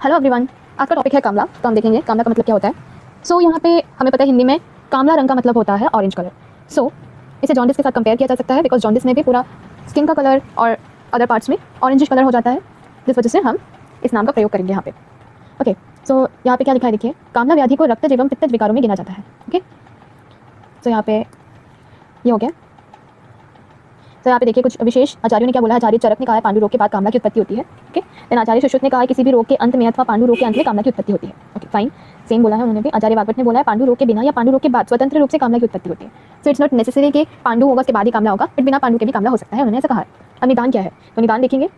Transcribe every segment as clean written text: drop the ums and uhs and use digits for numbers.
Hello everyone, आज का topic है कामला। तो हम देखेंगे कामला का मतलब क्या होता है। यहाँ पे हमें पता है हिंदी में कामला रंग का मतलब होता है ऑरेंज कलर। इसे जॉन्डिस के साथ कंपेयर किया जा सकता है बिकॉज जॉन्डिस में भी पूरा स्किन का कलर और अदर पार्ट्स में ऑरेंजिश कलर हो जाता है, जिस वजह से हम इस नाम का प्रयोग करेंगे यहाँ पे। यहाँ पे क्या लिखा है देखिए, कामला व्याधि को रक्त एवं पित्त विकारों में गिना जाता है। यहाँ पे ये हो गया। यहाँ पे देखिए कुछ विशेष आचार्यों ने क्या बोला है। आचार्य चरक ने कहा है पांडु रोग के बाद कामला की उत्पत्ति होती है। देन आचार्य सुश्रुत ने कहा है किसी भी रोग के अंत में अथवा पांडु रोग के अंत में कामला की उत्पत्ति होती है। फाइन, सेम बोला है उन्होंने भी। आचार्य वाग्भट ने बोला है पांडु रोग के बिना या पांडु रोग के बाद स्वतंत्र रूप से कामला की उत्पत्ति होती है। इट्स नॉट नेसेसरी कि पांडु होगा उसके बाद ही कामला होगा, बट बिना पांडु के भी कामला हो सकता है, उन्होंने ऐसा कहा है। अब निदान क्या है, तो निदान देखेंगे।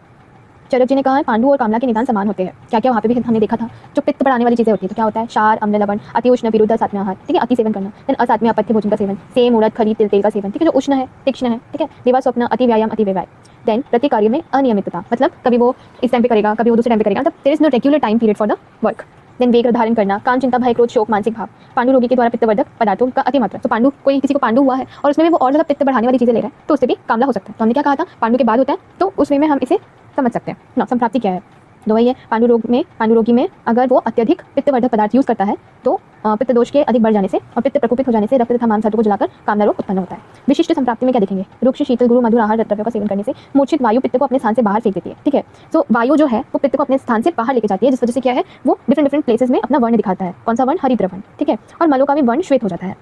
चरक जी ने कहा है पांडु और कामला के निदान समान होते हैं। क्या क्या वहाँ पे भी हमने देखा था, जो पित्त बढ़ाने वाली चीजें होती है तो क्या होता है, क्षार, अम्ल, लवण, अति उष्ण, विरुद्ध, सात्विक आहार, ठीक है, अति सेवन करना। देन असात्विक अपथ्य भोजन का सेवन, सेम, उड़द, खरीद, तिल, तेल का सेवन, ठीक है, जो उष्ण है, तीक्ष्ण है, ठीक है, दिवा स्वप्न, अति व्यायाम, अति व्यवहार। देन प्रति कार्य में अनियमितता, मतलब कभी वो इस टाइम पे करेगा, कभी वो दूसरे टाइम पे करेगा, मतलब there is no regular time period for the work. Then वेग धारण करना, काम, चिंता, भय, क्रोध, शोक, मानसिक भाव। पांडु रोगी के द्वारा पित्तवर्धक पदार्थों का अति मात्रा। तो पांडु, कोई किसी को पांडु हुआ है और उसमें भी वो और ज्यादा पित्त बढ़ाने वाली चीजें ले रहा है तो उससे भी कामला हो सकता है। तो हमने क्या कहा था, पांडु के बाद होता है, तो उस वे में हम इसे समझ सकते हैं ना। संप्राप्ति क्या है, दो वही है। पांडु रोगी में अगर वो अत्यधिक पित्तवर्धक पदार्थ यूज करता है तो पित्त दोष के अधिक बढ़ जाने से और पित्त प्रकोपित हो जाने से रक्त तथा मांस को जलाकर कामला रोग उत्पन्न होता है। विशिष्ट संप्राप्ति में क्या देखेंगे, रुक्ष, शीतल, गुरु, मधुर आहार द्रव्यों का सेवन करने से मूर्छित वायु पित्त को अपने स्थान से बाहर फेंक देती है। ठीक है, तो वायु जो है वो पित्त को अपने स्थान से बाहर लेके जाती है, जिस वजह से क्या है वो डिफरेंट प्लेसेस में अपना वर्ण दिखाता है। कौन सा वर्ण, हरिद्र वर्ण, ठीक है, और मलों का भी वर्ण श्वेत हो जाता है।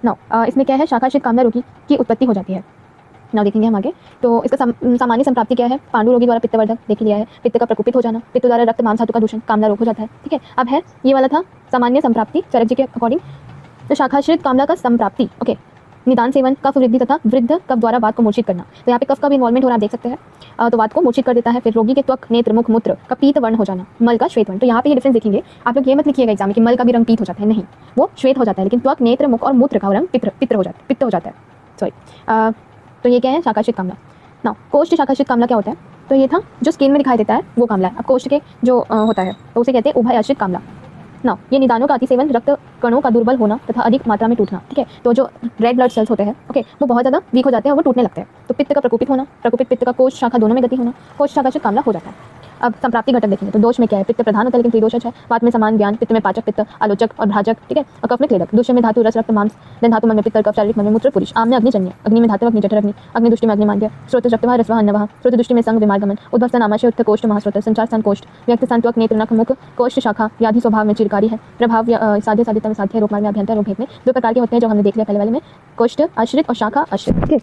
नाउ इसमें क्या है, शाखाश्रित कामला रोगी की उत्पत्ति हो जाती है। नाउ देखेंगे हम आगे। तो इसका सामान्य संप्राप्ति क्या है, पांडु रोगी द्वारा पित्तवर्धक देख लिया है, पित्त का प्रकोपित हो जाना, पित्त द्वारा रक्त मांस धातु का दूषण, कामला रोग हो जाता है। ठीक है, अब है ये वाला था सामान्य संप्राप्ति चरक जी के अकॉर्डिंग। तो शाखाश्रित कामला का संप्राप्ति, ओके, निदान सेवन, कफ वृद्धि तथा वृद्ध कफ द्वारा वात को मूर्छित करना। तो यहाँ पे कफ का भी इन्वॉल्वमेंट हो रहा है, आप देख सकते हैं। तो वात को मूर्छित कर देता है। फिर रोगी के त्वक, नेत्र, मुख, मूत्र का पीत वर्ण हो जाना, मल का श्वेत वर्ण। तो यहाँ पे ये डिफरेंस देखेंगे आप लोग, ये मत लिखिएगा एग्जाम में कि मल का भी रंग पीत हो जाता है, नहीं, वो श्वेत हो जाता है, लेकिन त्वक, नेत्र, मुख और मूत्र का रंग पित्त हो जाता है। सॉरी, तो ये क्या है, शाखाश्रित कामला। ना कोष्ठ शाखाश्रित कामला क्या होता है, तो ये था जो स्किन में दिखाई देता है वो कामला है। अब कोष्ठ के जो होता है तो उसे कहते हैं उभय आश्रित कामला। ना ये निदानों का अतिसेवन, रक्त कणों का दुर्बल होना तथा अधिक मात्रा में टूटना। ठीक है, तो जो रेड ब्लड सेल्स होते हैं, ओके, वो बहुत ज़्यादा वीक हो जाते हैं और वो टूटने लगते हैं। तो पित्त का प्रकोपित होना, प्रकोपित पित्त का कोष्ठ शाखा दोनों में गति होना, कोष्ठ शाखाश्रित कामला हो जाता है। अब संप्राप्ति घटक देखेंगे तो दोष में क्या है, पित्त प्रधान होता है लेकिन त्रिदोष है। वात में समान ज्ञान, पित्त में पाचक पित्त, आलोचक और भ्राजक, ठीक है, और कफ में क्लेदक, दूषण में धातु, रस, रक्त, मांस, देन धातु, मन में पित्त, कफ, शारीरिक मन में मूत्र, पुरुष, आम में अग्निजन्य, अग्नि में धातु, अग्नि, जठर अग्नि, अग्नि दृष्टि में अग्निमांद्य, स्रोत रक्तवाह, रसवाह, अन्नवाह, स्रोत दृष्टि में संग, विमार्गमन, उद्भव स्थान आमाशय, उत्थ कोष्ठ, महास्रोत, संचार स्थान कोष्ठ, व्यक्त स्थान त्वक, नेत्र, नख, मुख, कोष्ठ शाखा, व्याधि स्वभाव में चिरकारी है, प्रभाव साध्य साध्यता में साध्य, रोग मार्ग में अभ्यंतर, रोग भेद में। दो प्रकार के होते हैं जो हमने देख लिया पहले वाले में, कोष्ठ आश्रित और शाखा आश्रित। ठीक है,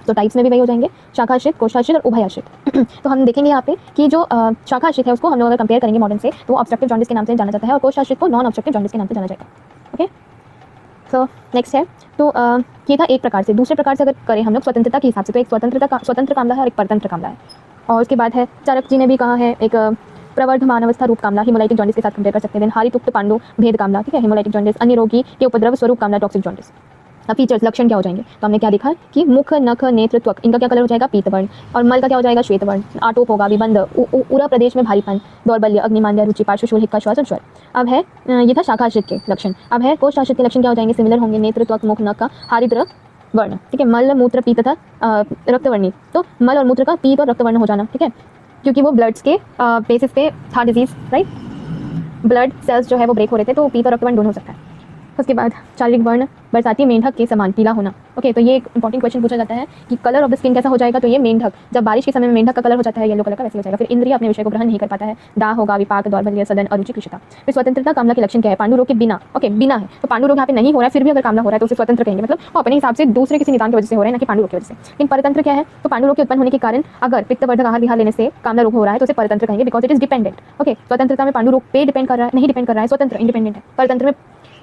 तो टाइप्स में भी वही हो जाएंगे, शाखा आश्रित, कोष्ठ आश्रित और उभय आश्रित। तो हम देखेंगे यहाँ पे कि जो शाखा आश्रित है उसको हम लोग अगर कंपेयर करेंगे मॉडर्न से तो वो ऑब्स्ट्रक्टिव जॉन्डिस के नाम से जाना जाता है और कोष्ठ आश्रित को नॉन ऑब्स्ट्रक्टिव जॉन्डिस के नाम से जाना जाएगा। ओके, सो नेक्स्ट है, तो ये था एक प्रकार से। दूसरे प्रकार से अगर करें हम लोग स्वतंत्रता के हिसाब से, तो एक स्वतंत्र कामला है और एक परतंत्र कामला है। और उसके बाद है चरक जी ने भी कहा है एक प्रवर्धमान अवस्था रूप कामला, हिमोलाइटिक जॉन्डिस के साथ कंपेयर कर सकते हैं। हारितुक्त पांडु भेद कामला, ठीक है, हिमोलाइटिक जॉन्डिस, अन्य रोगी के उपद्रव स्वरूप कामला, टॉक्सिक जॉन्डिस। अब फीचर्स, लक्षण क्या हो जाएंगे, तो हमने क्या देखा है कि मुख, नख, नेत्र, त्वक, इनका क्या कलर हो जाएगा, पीत वर्ण, और मल का क्या हो जाएगा, श्वेत वर्ण, आटोप होगा, विबंध, उरा प्रदेश में भारीपन, दौर्बल्य, अग्निमांद्य, रुचि, पार्श्वशूल, हिक्का, श्वास और स्वर। अब है ये था शाखा आश्रित के लक्षण। अब है कोष्ठ आश्रित के लक्षण क्या हो जाएंगे, सिमिलर होंगे, नेत्र, त्वक, मुख, नख का हारिद्र वर्ण, ठीक है, मल, मूत्र, पीत तथा रक्तवर्णी। तो मल और मूत्र का पीत और रक्तवर्ण हो जाना, ठीक है, क्योंकि वो ब्लड्स के बेसिस पे था डिजीज, राइट, ब्लड सेल्स जो है वो ब्रेक हो रहे थे, तो पीत और रक्तवर्ण दोनों हो सकता है। उसके बाद शारीरिक वर्ण, बरसाती मेंढक के समान पीला होना। ओके, तो ये एक इंपॉर्टेंट क्वेश्चन पूछा जाता है कि कलर ऑफ द स्किन कैसा हो जाएगा, तो ये मेंढक, जब बारिश के समय में मेंढक का कलर हो जाता है येलो कलर का, वैसे हो जाएगा। फिर इंद्रिय अपने विषय को ग्रहण नहीं कर पाता है, दाह होगा, विपाक, दौर्बल्य, सदन, अरुचि, कृषता। फिर स्वतंत्रता कामला के लक्षण क्या है, पांडु रोग के बिना, ओके, बिना है, तो पांडु रोग यहाँ पे नहीं हो रहा है, फिर भी अगर कामला हो रहा है तो उसे स्वतंत्र कहेंगे, मतलब वो अपने हिसाब से दूसरे किसी निदान की वजह से हो रहा है, ना कि पांडु रोग की वजह से। लेकिन परतंत्र क्या है, तो पांडु रोग के उत्पन्न होने के कारण अगर पित्तवर्धक आहार विहार लेने से कामला रोग हो रहा है तो उसे परतंत्र कहेंगे, because it is dependent. Okay, स्वतंत्रता में पांडु रोग पे डिपेंड कर रहा है, नहीं डिपेंड कर रहा है, स्वतंत्र इंडिपेंडेंट है, परतंत्र में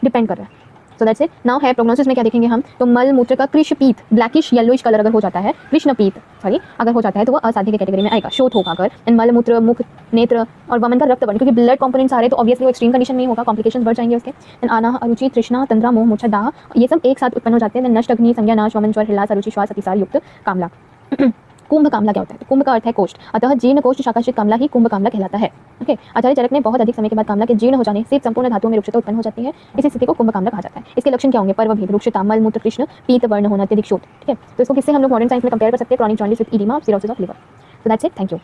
डिपेंड कर रहा है। सो दैट्स इट। नाउ है प्रोग्नोसिस में क्या देखेंगे हम, तो मल मूत्र का कृष्णपीत, ब्लैकिश येलोइश कलर अगर हो जाता है, कृष्णपीत सॉरी अगर हो जाता है तो वो असाध्य की कैटेगरी में आएगा, शोथ होगा अगर। एंड मल मूत्र, मुख, नेत्र और वमन का रक्तवर्ण, क्योंकि ब्लड कंपोनेंट्स आ रहे हैं तो ऑब्वियसली वो एक्सट्रीम कंडीशन में होगा, कॉम्प्लिकेशंस बढ़ जाएंगे उसके। एंड आना, अरुचि, तृष्णा, तंद्रा, मोह, मूर्छा, दाह, ये सब एक साथ उत्पन्न हो जाते हैं। नष्ट, अग्नि, संज्ञा, नाश, वमन, ज्वर, हिलास, अरुचि, श्वास, अतिसार युक्त कामला। कुंभ कामला क्या होता है, तो कुंभ का अर्थ है कोष्ठ, अतः जीर्ण कोष्ठ शाखाश्रित कामला ही कुंभ कामला कहलाता है। ओके, आचार्य चरक ने बहुत अधिक समय के बाद कामला के जीर्ण हो जाने से संपूर्ण धातुओं में रुक्षता उत्पन्न हो जाती है, इसी स्थिति को कुंभ कामला कहा जाता है। इसके लक्षण क्या होंगे, पर्व भेद, रुक्षता, मल मूत्र, कृष्ण, पीत वर्ण होना, अत्यधिक शोथ। ठीक है, तो इसको किससे हम लोग मॉडर्न साइंस में कंपेयर कर सकते हैं, chronic jaundice with oedema, cirrhosis of liver. So that's it, thank you.